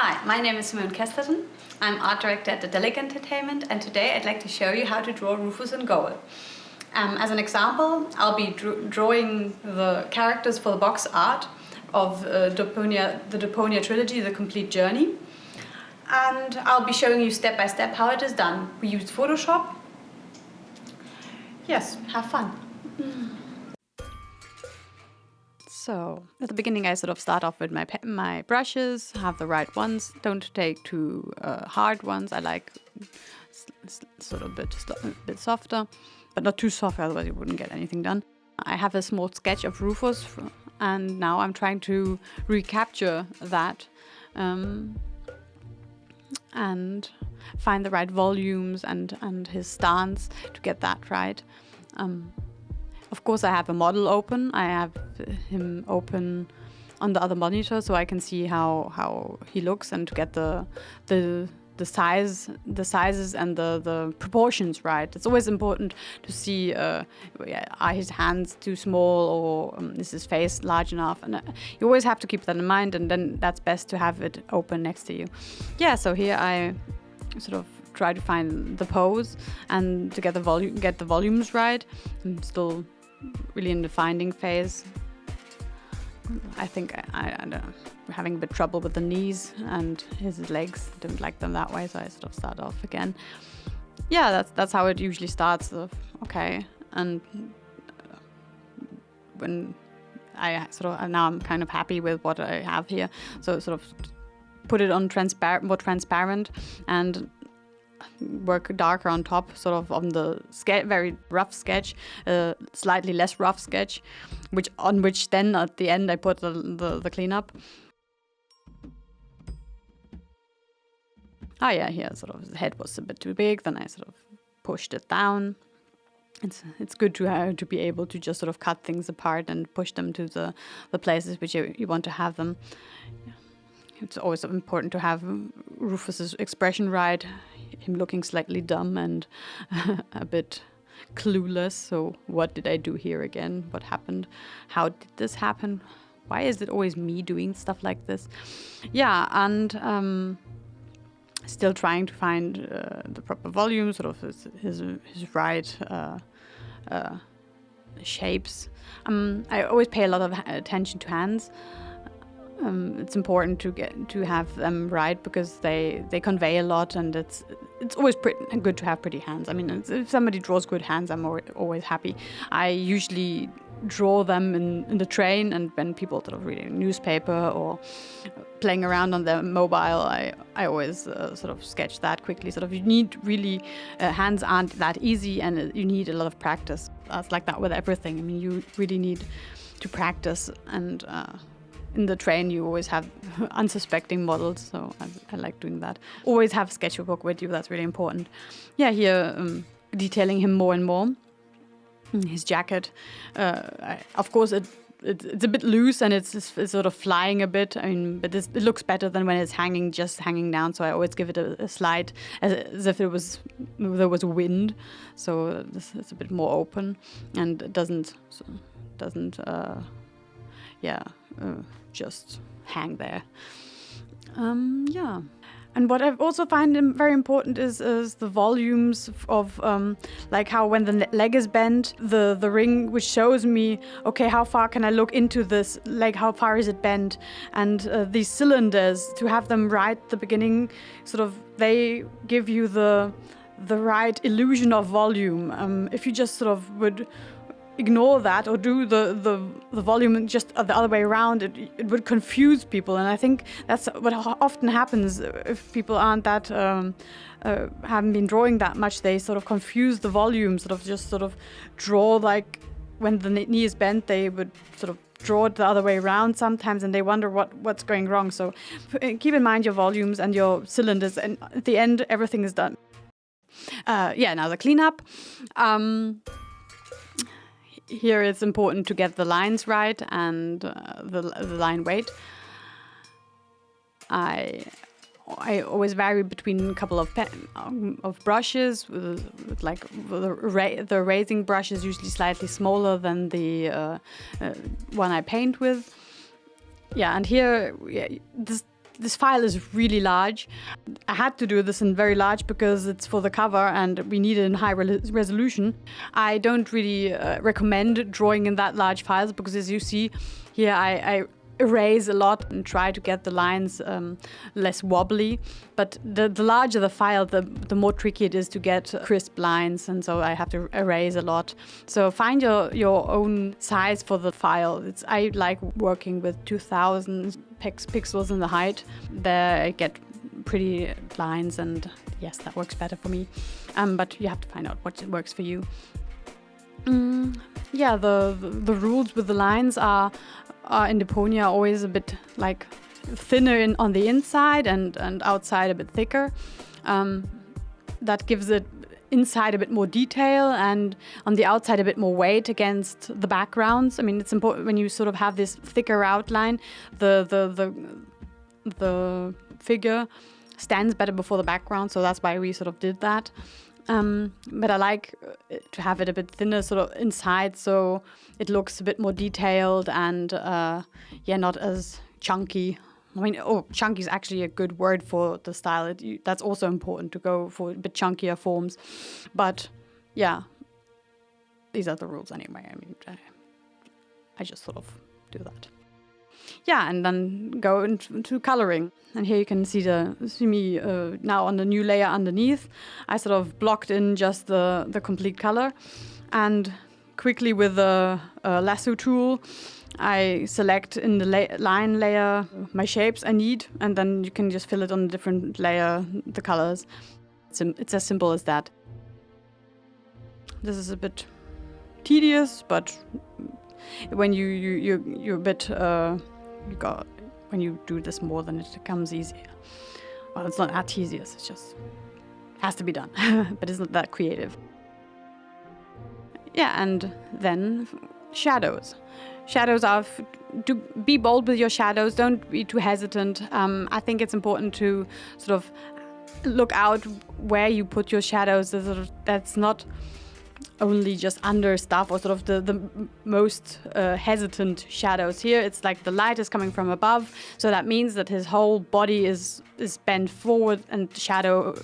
Hi, my name is Simone Kesterton. I'm art director at the Delic Entertainment, and today I'd like to show you how to draw Rufus in goal. As an example, I'll be drawing the characters for the box art of Deponia, the Deponia trilogy, The Complete Journey. And I'll be showing you step by step how it is done. We used Photoshop. Yes, have fun. So at the beginning I sort of start off with my brushes, have the right ones, don't take too hard ones. I like sort of a bit softer, but not too soft, otherwise you wouldn't get anything done. I have a small sketch of Rufus and now I'm trying to recapture that and find the right volumes and his stance to get that right. Of course, I have a model open. I have him open on the other monitor so I can see how he looks and to get the sizes and the proportions right. It's always important to see are his hands too small or is his face large enough, and you always have to keep that in mind, and then that's best to have it open next to you. Yeah, so here I sort of try to find the pose and to get the volumes right. I'm still really in the finding phase. I think I'm having a bit trouble with the knees and his legs. I don't like them that way, so I sort of start off again. Yeah, that's how it usually starts. Okay, and when now I'm kind of happy with what I have here, so sort of put it on more transparent and work darker on top, sort of on the very rough sketch, slightly less rough sketch, which then at the end I put the cleanup. Oh yeah, here sort of his head was a bit too big, then I sort of pushed it down. It's good to be able to just sort of cut things apart and push them to the places which you want to have them. It's always important to have Rufus's expression right, him looking slightly dumb and a bit clueless. So what did I do here again? What happened? How did this happen? Why is it always me doing stuff like this? Yeah, and still trying to find the proper volume, sort of his right shapes. I always pay a lot of attention to hands. It's important to have them right because they convey a lot, and it's always good to have pretty hands. I mean, if somebody draws good hands, I'm always happy. I usually draw them in the train, and when people sort of reading a newspaper or playing around on their mobile, I always sort of sketch that quickly. Sort of you need really hands aren't that easy, and you need a lot of practice. That's like that with everything. I mean, you really need to practice, and in the train you always have unsuspecting models, so I like doing that. Always have a sketchbook with you, that's really important. Yeah, here detailing him more and more. His jacket, of course it's a bit loose and it's sort of flying a bit. I mean, but it looks better than when it's just hanging down, so I always give it a slide as if there was wind, so this is a bit more open and it doesn't just hang there. Yeah. And what I also find very important is the volumes of like how when the leg is bent, the ring which shows me, okay, how far can I look into this leg, how far is it bent, and these cylinders, to have them right at the beginning, sort of they give you the right illusion of volume. If you just sort of would ignore that or do the volume just the other way around, it would confuse people, and I think that's what often happens if people aren't that haven't been drawing that much. They sort of confuse the volume, sort of draw, like when the knee is bent they would sort of draw it the other way around sometimes, and they wonder what's going wrong. So keep in mind your volumes and your cylinders, and at the end everything is done. Now the cleanup. Here it's important to get the lines right and the line weight. I always vary between a couple of brushes. With like the raising brush is usually slightly smaller than the one I paint with. Yeah, and here this file is really large. I had to do this in very large because it's for the cover and we need it in high resolution. I don't really recommend drawing in that large files because, as you see here, I erase a lot and try to get the lines less wobbly. But the larger the file, the more tricky it is to get crisp lines, and so I have to erase a lot. So find your own size for the file. I like working with 2000 pixels in the height. There I get pretty lines, and yes, that works better for me. But you have to find out what works for you. Yeah, the rules with the lines are in Deponia always a bit like thinner on the inside and outside a bit thicker. That gives it inside a bit more detail and on the outside a bit more weight against the backgrounds. I mean, it's important when you sort of have this thicker outline, the figure stands better before the background, so that's why we sort of did that. But I like to have it a bit thinner sort of inside, so it looks a bit more detailed and not as chunky. I mean, chunky is actually a good word for the style. That's also important to go for a bit chunkier forms. But yeah, these are the rules anyway. I mean, I just sort of do that. Yeah, and then go into coloring. And here you can see me now on the new layer underneath. I sort of blocked in just the complete color. And quickly with the lasso tool, I select in the line layer my shapes I need. And then you can just fill it on a different layer, the colors. It's as simple as that. This is a bit tedious, but when you're a bit... when you do this more, then it becomes easier. Well, it's not that tedious, it just has to be done, but it's not that creative. Yeah, and then shadows. Shadows are, to be bold with your shadows, don't be too hesitant. I think it's important to sort of look out where you put your shadows. That's not only just under stuff or sort of the most hesitant shadows. Here it's like the light is coming from above, so that means that his whole body is bent forward and the shadow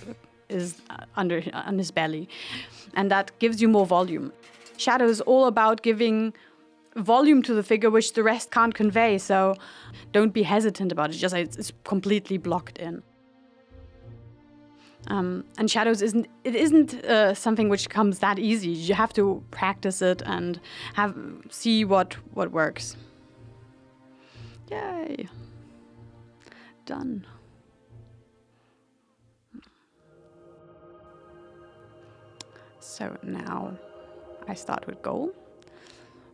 is on his belly, and that gives you more volume. Shadow is all about giving volume to the figure which the rest can't convey, so don't be hesitant about it. Just it's completely blocked in. And shadows isn't something which comes that easy. You have to practice it and see what works. Yay! Done. So now I start with gold.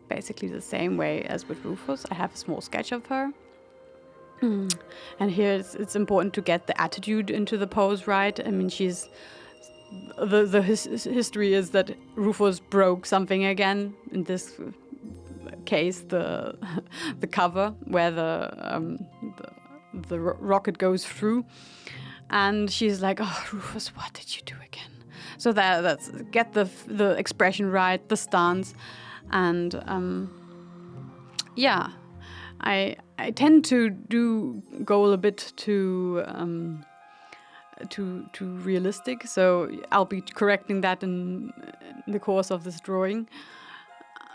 Basically the same way as with Rufus. I have a small sketch of her. And here it's important to get the attitude into the pose right. I mean, the history is that Rufus broke something again. In this case, the cover where the rocket goes through, and she's like, "Oh, Rufus, what did you do again?" So that's get the expression right, the stance, and yeah. I tend to go a bit too realistic, so I'll be correcting that in the course of this drawing.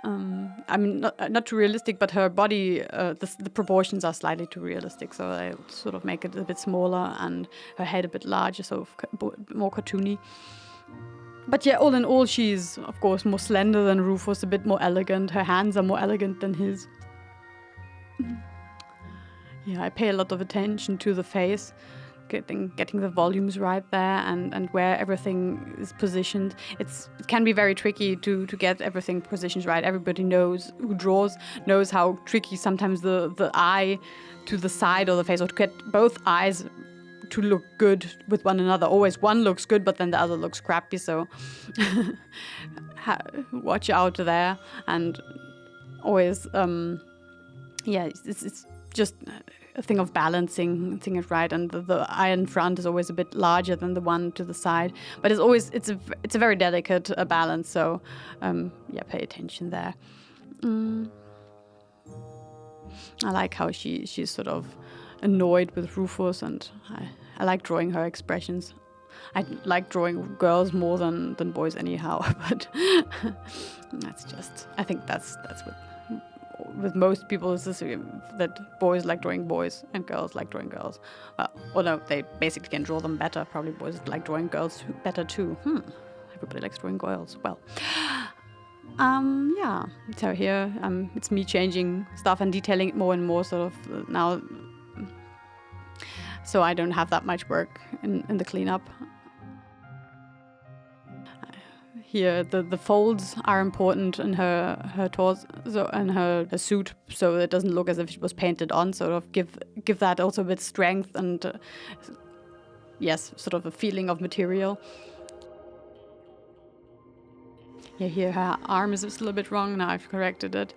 I mean, not too realistic, but her body, the proportions are slightly too realistic, so I sort of make it a bit smaller and her head a bit larger, so more cartoony. But yeah, all in all, she's of course more slender than Rufus, a bit more elegant. Her hands are more elegant than his. Yeah, I pay a lot of attention to the face, getting the volumes right there and where everything is positioned. It can be very tricky to get everything positioned right. Everybody who draws knows how tricky sometimes the eye to the side of the face, or to get both eyes to look good with one another. Always one looks good, but then the other looks crappy, so watch out there. And always, it's just a thing of balancing it right, and the eye in front is always a bit larger than the one to the side, but it's a very delicate balance, so pay attention there. I like how she's sort of annoyed with Rufus, and I like drawing her expressions. I like drawing girls more than boys anyhow, but I think that's with most people is this, that boys like drawing boys and girls like drawing girls. Well, no, they basically can draw them better. Probably boys like drawing girls better too. Everybody likes drawing girls. Well, yeah. So here, it's me changing stuff and detailing it more and more, sort of now. So I don't have that much work in the cleanup. Here, the folds are important in her torso and her suit, so it doesn't look as if it was painted on. Sort of give that also a bit strength and yes, sort of a feeling of material. Yeah, here her arm is still a bit wrong. Now I've corrected it.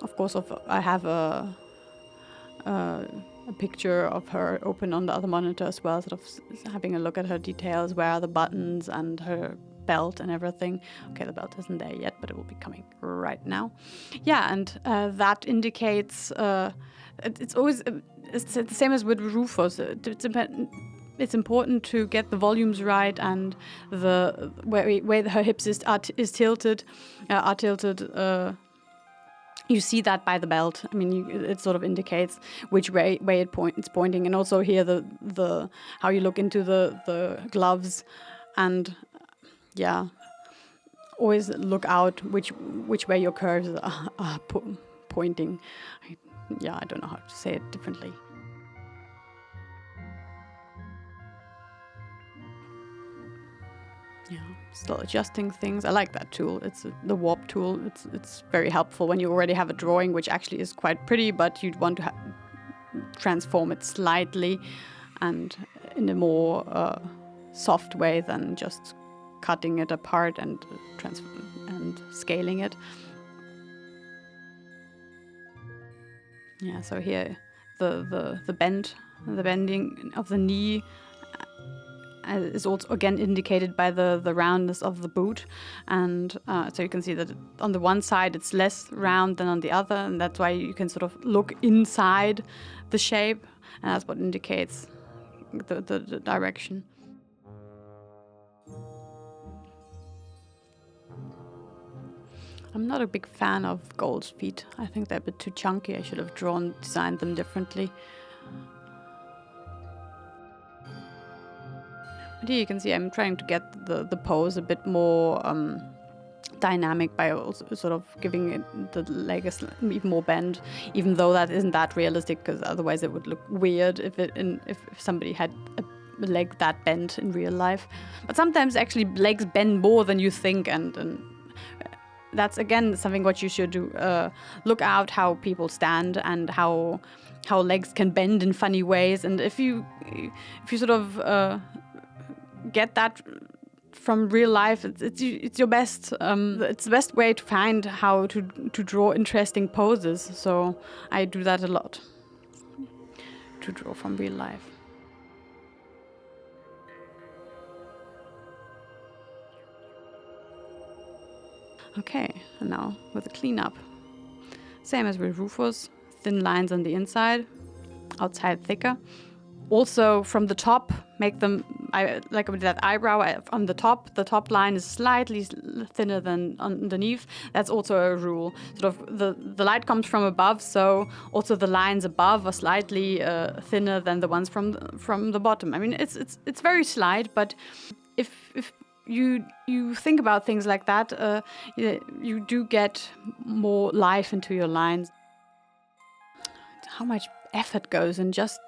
Of course, I have a picture of her open on the other monitor as well, sort of having a look at her details. Where are the buttons and her belt and everything? Okay, the belt isn't there yet, but it will be coming right now. Yeah, and that indicates it's always it's the same as with Rufus. It's important to get the volumes right, and the way her hips is tilted are tilted. You see that by the belt. I mean, it sort of indicates which way it's pointing, and also here the how you look into the gloves, and yeah, always look out which way your curves are pointing. I don't know how to say it differently. Yeah, still adjusting things. I like that tool. It's the warp tool. It's very helpful when you already have a drawing, which actually is quite pretty, but you'd want to transform it slightly and in a more soft way than just cutting it apart and scaling it. Yeah. So here, the bending of the knee is also again indicated by the roundness of the boot, and so you can see that on the one side it's less round than on the other, and that's why you can sort of look inside the shape, and that's what indicates the direction. I'm not a big fan of Gold's feet. I think they're a bit too chunky. I should have designed them differently. But here you can see I'm trying to get the pose a bit more dynamic by also sort of giving it the leg even more bend, even though that isn't that realistic, because otherwise it would look weird if somebody had a leg that bent in real life. But sometimes actually legs bend more than you think, and that's again something what you should do. Look out how people stand and how legs can bend in funny ways, and if you sort of get that from real life, it's your best. It's the best way to find how to draw interesting poses. So I do that a lot, to draw from real life. Okay, and now with the cleanup. Same as with Rufus, thin lines on the inside, outside thicker. Also from the top, make them, like with that eyebrow on the top line is slightly thinner than underneath. That's also a rule. Sort of the light comes from above, so also the lines above are slightly thinner than the ones from the bottom. I mean, it's very slight, but if you think about things like that, you do get more life into your lines. How much effort goes in just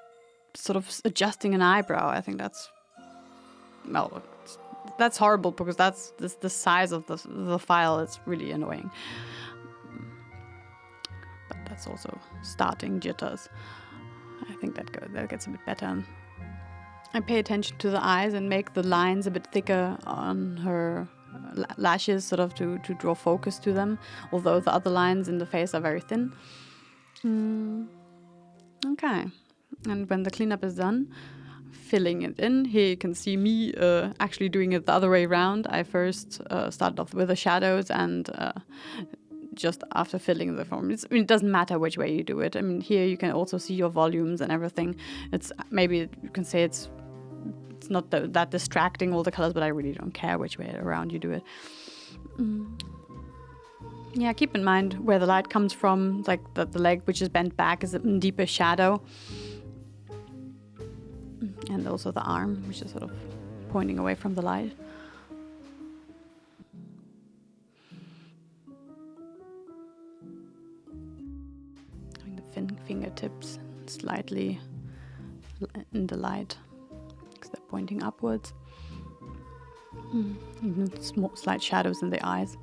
sort of adjusting an eyebrow. I think that's horrible, because that's the size of the file. It's really annoying. But that's also starting jitters. I think that gets a bit better. I pay attention to the eyes and make the lines a bit thicker on her lashes, sort of to draw focus to them, although the other lines in the face are very thin. Okay. And when the cleanup is done, filling it in, here you can see me actually doing it the other way around. I first started off with the shadows and just after filling the form. It doesn't matter which way you do it. I mean, here you can also see your volumes and everything. It's maybe you can say it's not that distracting, all the colors, but I really don't care which way around you do it. Yeah, keep in mind where the light comes from, like the leg which is bent back is in deeper shadow. And also the arm, which is sort of pointing away from the light. The fingertips slightly in the light, because they're pointing upwards. Even small, slight shadows in the eyes.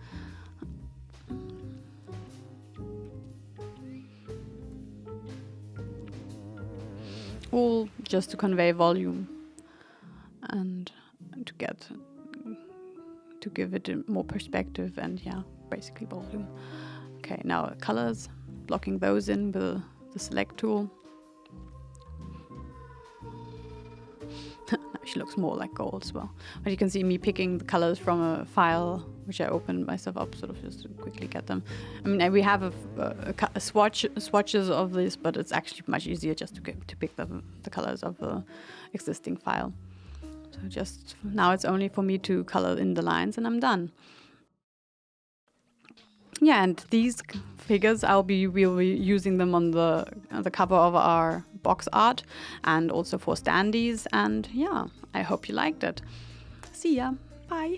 All just to convey volume and to give it more perspective and basically volume. Okay, now colors, blocking those in with the select tool. She looks more like gold as well. But you can see me picking the colors from a file which I opened myself up, sort of just to quickly get them. I mean, we have swatches of this, but it's actually much easier just to pick the colors of the existing file. So just now it's only for me to color in the lines and I'm done. Yeah, and these figures we'll be using them on the cover of our box art and also for standees. And yeah, I hope you liked it. See ya. Bye.